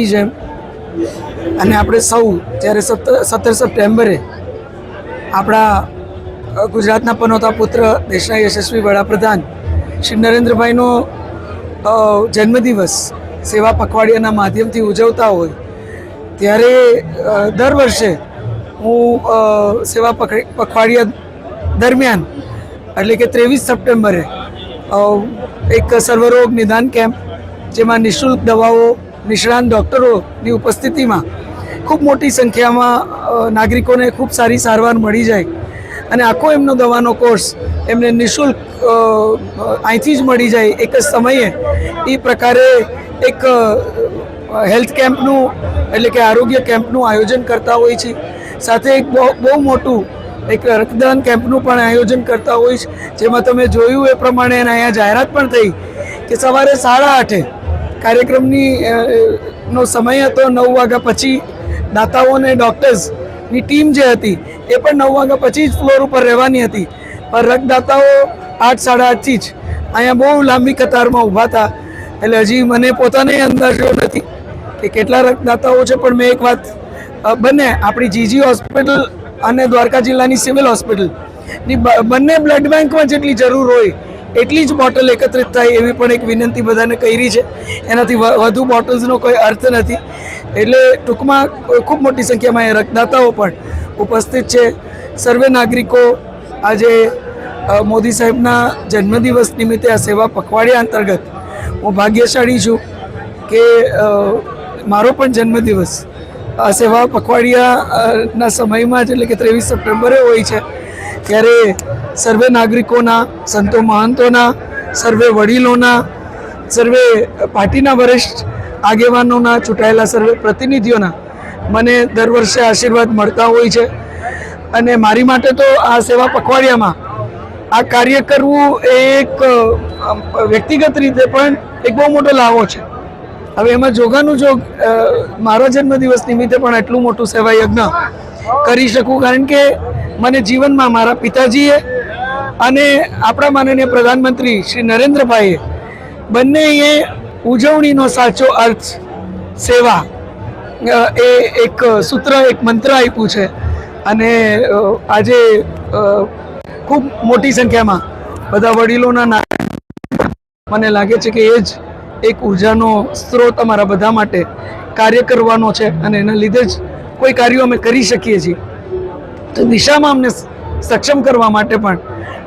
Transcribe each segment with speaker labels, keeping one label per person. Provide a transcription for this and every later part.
Speaker 1: જેમ અને આપણે સૌ જ્યારે 17 સપ્ટેમ્બરે આપણા ગુજરાતના પનોતા પુત્ર દેશના યશસ્વી વડાપ્રધાન શ્રી નરેન્દ્રભાઈનો જન્મદિવસ સેવા પખવાડિયાના માધ્યમથી ઉજવતા હોય ત્યારે દર વર્ષે હું સેવા પખવાડિયા દરમિયાન એટલે કે 23 સપ્ટેમ્બરે એક સર્વરોગ નિદાન કેમ્પ જેમાં નિઃશુલ્ક દવાઓ નિષ્ણાત ડૉક્ટરોની ઉપસ્થિતિમાં ખૂબ મોટી સંખ્યામાં નાગરિકોને ખૂબ સારી સારવાર મળી જાય અને આખો એમનો દવાનો કોર્સ એમને નિઃશુલ્ક અહીંથી જ મળી જાય એક જ સમયે એ પ્રકારે એક હેલ્થ કેમ્પનું એટલે કે આરોગ્ય કેમ્પનું આયોજન કરતા હોય છે. સાથે એક બહુ મોટું એક રક્તદાન કેમ્પનું પણ આયોજન કરતા હોય છે, જેમાં તમે જોયું એ પ્રમાણે અહીંયા જાહેરાત પણ થઈ કે સવારે 8:30 કાર્યક્રમની નો સમય હતો. 9 વાગ્યા પછી દાતાઓ અને ડૉક્ટર્સની ટીમ જે હતી એ પણ 9 વાગ્યા પછી જ ફ્લોર ઉપર રહેવાની હતી, પણ રક્તદાતાઓ 8, 8:30થી જ અહીંયા બહુ લાંબી કતારમાં ઊભા હતા. એટલે હજી મને પોતાને અંદાજો નથી કે કેટલા રક્તદાતાઓ છે, પણ મેં એક વાત બંને આપણી જીજી હોસ્પિટલ અને દ્વારકા જિલ્લાની સિવિલ હોસ્પિટલની બંને બ્લડ બેંકમાં જેટલી જરૂર હોય એટલી જ બોટલ એકત્રિત થાય એવી પણ એક વિનંતી બધાને કરી છે. એનાથી વધુ બોટલ્સનો કોઈ અર્થ નથી. એટલે ટૂંકમાં ખૂબ મોટી સંખ્યામાં એ રક્તદાતાઓ પણ ઉપસ્થિત છે. સર્વે નાગરિકો આજે મોદી સાહેબના જન્મદિવસ નિમિત્તે આ સેવા પખવાડિયા અંતર્ગત હું ભાગ્યશાળી છું કે મારો પણ જન્મદિવસ આ સેવા પખવાડિયાના સમયમાં જ એટલે કે 23 સપ્ટેમ્બરે હોય છે. ત્યારે સર્વે નાગરિકોના, સંતો મહંતોના, સર્વે વડીલોના, સર્વે પાર્ટીના વરિષ્ઠ આગેવાનોના, ચૂંટાયેલા સર્વે પ્રતિનિધિઓના મને દર વર્ષે આશીર્વાદ મળતા હોય છે. અને મારી માટે તો આ સેવા પખવાડિયામાં આ કાર્ય કરવું એ એક વ્યક્તિગત રીતે પણ એક બહુ મોટો લાવો છે. હવે એમાં જોગાનું જોગ મારા જન્મદિવસ નિમિત્તે પણ એટલું મોટું સેવા યજ્ઞ કરી શકું, કારણ કે મને જીવનમાં મારા પિતાજીએ અને આપણા માનનીય પ્રધાનમંત્રી શ્રી નરેન્દ્રભાઈએ બંનેએ ઉજવણીનો સાચો અર્થ સેવા એ એક સૂત્ર, એક મંત્ર આપ્યું છે. અને આજે ખૂબ મોટી સંખ્યામાં બધા વડીલોના મને લાગે છે કે એ જ એક ઉર્જાનો સ્ત્રોત અમારા બધા માટે કાર્ય કરવાનો છે અને એના લીધે જ કોઈ કાર્યો અમે કરી શકીએ છીએ. તો દિશામાં અમને સક્ષમ કરવા માટે પણ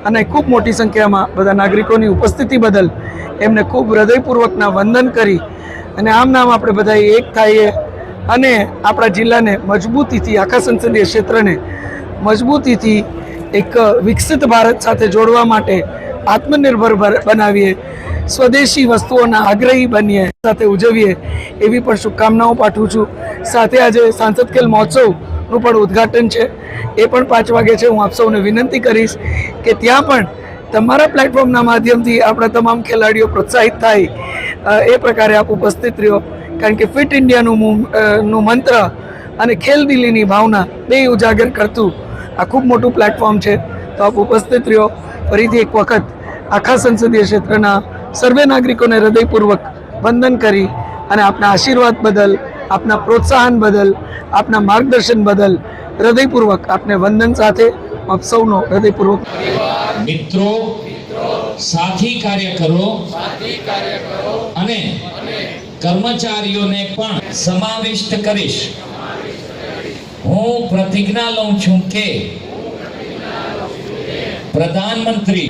Speaker 1: અને ખૂબ મોટી સંખ્યામાં બધા નાગરિકોની ઉપસ્થિતિ બદલ એમને ખૂબ હૃદયપૂર્વકના વંદન કરી અને આમ નામ આપણે બધા એક થઈએ અને આપણા જિલ્લાને મજબૂતીથી, આખા સંસદીય ક્ષેત્રને મજબૂતીથી એક વિકસિત ભારત સાથે જોડવા માટે આત્મનિર્ભર બનાવીએ, સ્વદેશી વસ્તુઓના આગ્રહી બનીએ, સાથે ઉજવીએ એવી પણ શુભકામનાઓ પાઠવું છું. સાથે આજે સાંસદ ખેલ મહોત્સવનું પણ ઉદ્ઘાટન છે, એ પણ 5 વાગે છે. હું આપ સૌને વિનંતી કરીશ કે ત્યાં પણ તમારા પ્લેટફોર્મના માધ્યમથી આપણા તમામ ખેલાડીઓ પ્રોત્સાહિત થાય એ પ્રકારે આપ ઉપસ્થિત રહ્યો, કારણ કે ફિટ ઇન્ડિયાનું મંત્ર અને ખેલદિલીની ભાવના બે ઉજાગર કરતું આ ખૂબ મોટું પ્લેટફોર્મ છે. તો આપ ઉપસ્થિત રહ્યો. ફરીથી એક વખત આખા સંસદીય ક્ષેત્રના સર્વે નાગરિકોને હૃદયપૂર્વક વંદન કરી અને આપના આશીર્વાદ બદલ, આપના પ્રોત્સાહન બદલ, આપના માર્ગદર્શન બદલ હૃદયપૂર્વક આપને વંદન સાથે આપ સૌનો હૃદયપૂર્વક
Speaker 2: મિત્રો, સાથી કાર્યકરો અને કર્મચારીઓને પણ સમાવિષ્ટ કરીશ. હું પ્રતિજ્ઞા લઉં છું કે પ્રધાનમંત્રી